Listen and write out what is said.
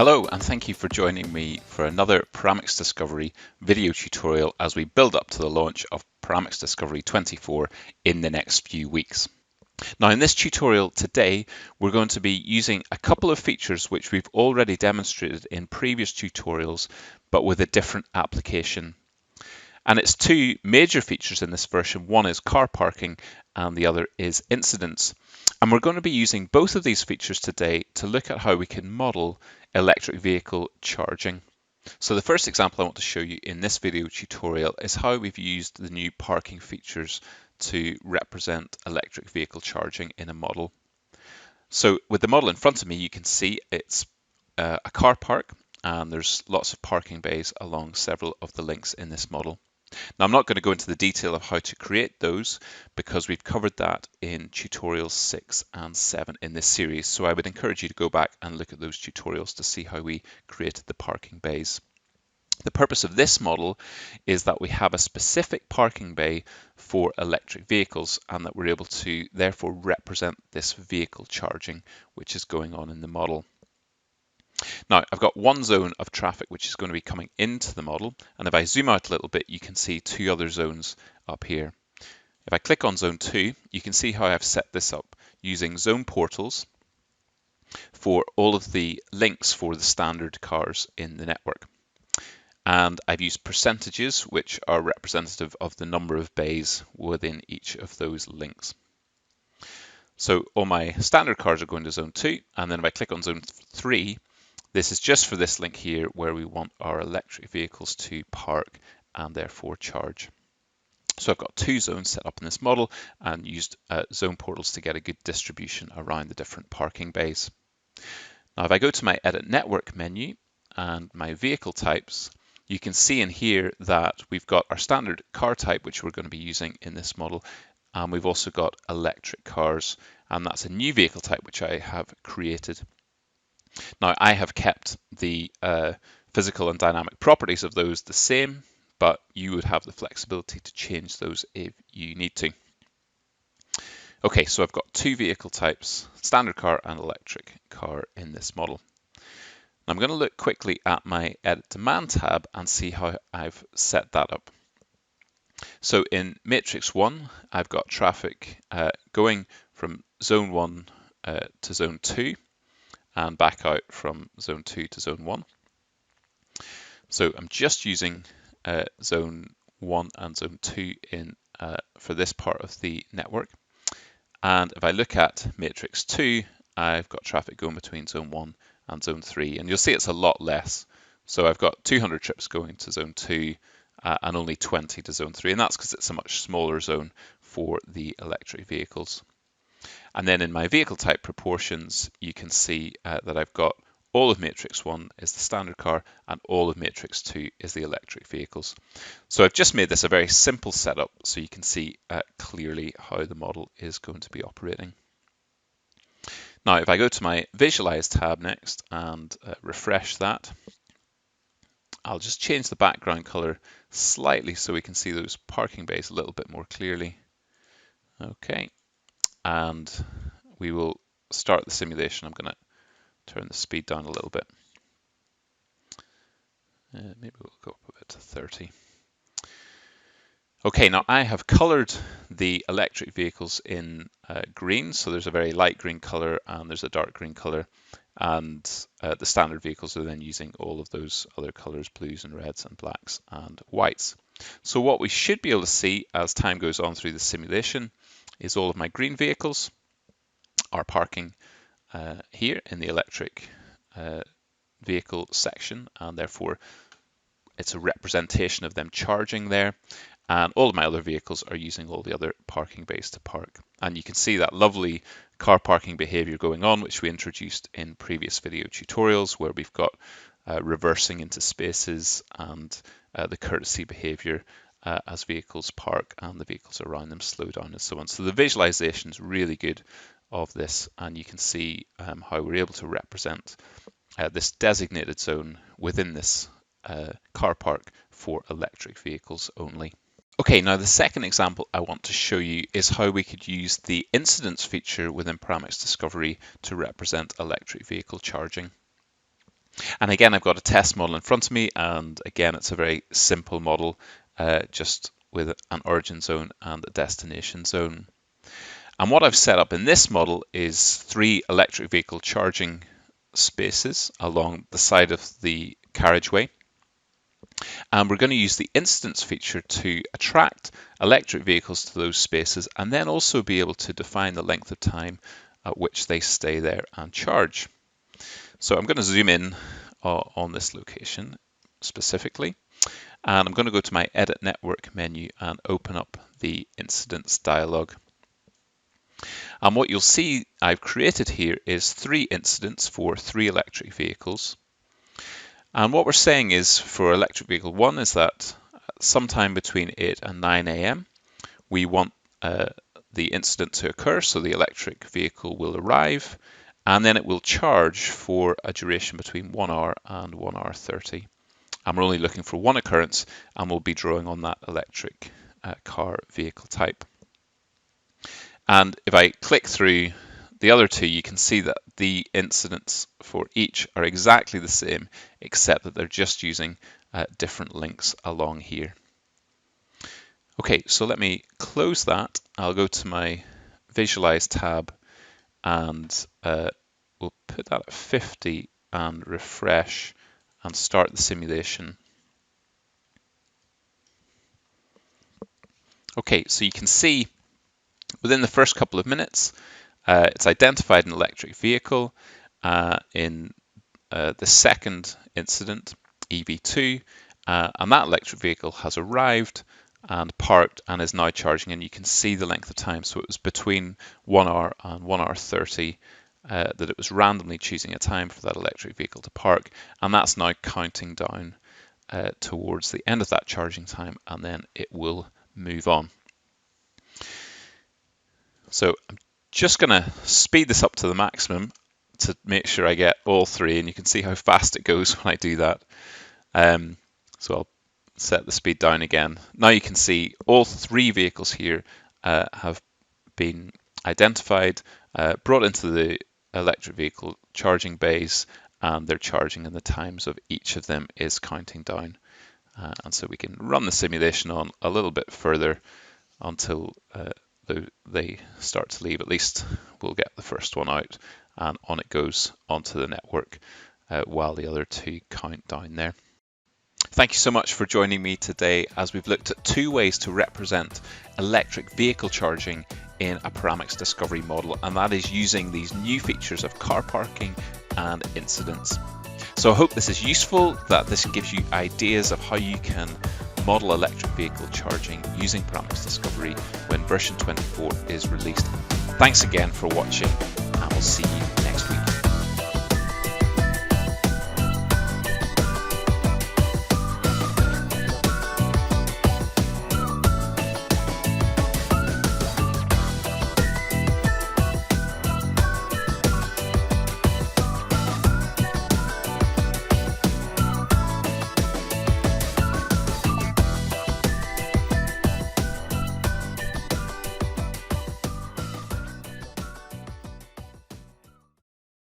Hello and thank you for joining me for another Paramics Discovery video tutorial as we build up to the launch of Paramics Discovery 24 in the next few weeks. Now in this tutorial today we're going to be using a couple of features which we've already demonstrated in previous tutorials but with a different application. And it's two major features in this version. One is car parking and the other is incidents. And we're going to be using both of these features today to look at how we can model electric vehicle charging. So the first example I want to show you in this video tutorial is how we've used the new parking features to represent electric vehicle charging in a model. So with the model in front of me, you can see it's a car park and there's lots of parking bays along several of the links in this model. Now, I'm not going to go into the detail of how to create those because we've covered that in tutorials 6 and 7 in this series. So I would encourage you to go back and look at those tutorials to see how we created the parking bays. The purpose of this model is that we have a specific parking bay for electric vehicles and that we're able to therefore represent this vehicle charging which is going on in the model. Now, I've got one zone of traffic which is going to be coming into the model, and if I zoom out a little bit, you can see two other zones up here. If I click on zone 2, you can see how I've set this up using zone portals for all of the links for the standard cars in the network. And I've used percentages which are representative of the number of bays within each of those links. So all my standard cars are going to zone 2, and then if I click on zone 3, this is just for this link here where we want our electric vehicles to park and therefore charge. So I've got two zones set up in this model and used zone portals to get a good distribution around the different parking bays. Now if I go to my Edit Network menu and my vehicle types, you can see in here that we've got our standard car type which we're going to be using in this model, and we've also got electric cars, and that's a new vehicle type which I have created. Now, I have kept the physical and dynamic properties of those the same, but you would have the flexibility to change those if you need to. Okay, so I've got two vehicle types, standard car and electric car in this model. I'm going to look quickly at my Edit Demand tab and see how I've set that up. So in Matrix 1, I've got traffic going from Zone 1 to Zone 2. And back out from zone 2 to zone 1. So I'm just using zone 1 and zone 2 for this part of the network. And if I look at matrix 2, I've got traffic going between zone 1 and zone 3, and you'll see it's a lot less. So I've got 200 trips going to zone 2 and only 20 to zone 3, and that's because it's a much smaller zone for the electric vehicles. And then in my vehicle type proportions, you can see that I've got all of matrix 1 is the standard car and all of matrix 2 is the electric vehicles. So I've just made this a very simple setup so you can see clearly how the model is going to be operating. Now, if I go to my Visualize tab next and refresh that, I'll just change the background color slightly so we can see those parking bays a little bit more clearly. Okay. And we will start the simulation. I'm going to turn the speed down a little bit. Maybe we'll go up a bit to 30. Okay, now I have colored the electric vehicles in green. So there's a very light green color and there's a dark green color. And the standard vehicles are then using all of those other colors, blues and reds and blacks and whites. So what we should be able to see as time goes on through the simulation is all of my green vehicles are parking here in the electric vehicle section, and therefore it's a representation of them charging there, and all of my other vehicles are using all the other parking bays to park. And you can see that lovely car parking behavior going on, which we introduced in previous video tutorials, where we've got reversing into spaces and the courtesy behavior as vehicles park and the vehicles around them slow down and so on. So the visualization is really good of this, and you can see how we're able to represent this designated zone within this car park for electric vehicles only. Okay, now the second example I want to show you is how we could use the incidents feature within Paramics Discovery to represent electric vehicle charging. And again, I've got a test model in front of me, and again, it's a very simple model, just with an origin zone and a destination zone. And what I've set up in this model is 3 electric vehicle charging spaces along the side of the carriageway. And we're going to use the instance feature to attract electric vehicles to those spaces, and then also be able to define the length of time at which they stay there and charge. So I'm going to zoom in on this location specifically, and I'm going to go to my Edit Network menu and open up the incidents dialog. And what you'll see I've created here is 3 incidents for 3 electric vehicles. And what we're saying is, for electric vehicle 1 is that sometime between 8 and 9 a.m. we want the incident to occur, so the electric vehicle will arrive, and then it will charge for a duration between 1 hour and 1 hour 30. And we're only looking for 1 occurrence, and we'll be drawing on that electric car vehicle type. And if I click through the other 2, you can see that the incidents for each are exactly the same, except that they're just using different links along here. Okay, so let me close that. I'll go to my Visualize tab, and we'll put that at 50 and refresh and start the simulation. Okay, so you can see within the first couple of minutes, it's identified an electric vehicle. In the second incident, EV2, and that electric vehicle has arrived and parked and is now charging, and you can see the length of time. So it was between 1 hour and 1 hour 30 that it was randomly choosing a time for that electric vehicle to park, and that's now counting down towards the end of that charging time, and then it will move on. So I'm just going to speed this up to the maximum to make sure I get all 3, and you can see how fast it goes when I do that. So I'll set the speed down again. Now you can see all 3 vehicles here have been identified, brought into the electric vehicle charging bays, and they're charging, and the times of each of them is counting down. And so we can run the simulation on a little bit further until they start to leave. At least we'll get the first one out, and on it goes onto the network while the other 2 count down there. Thank you so much for joining me today as we've looked at 2 ways to represent electric vehicle charging in a Paramics Discovery model, and that is using these new features of car parking and incidents. So I hope this is useful, that this gives you ideas of how you can model electric vehicle charging using Paramics Discovery when version 24 is released. Thanks again for watching, and we'll see you next week.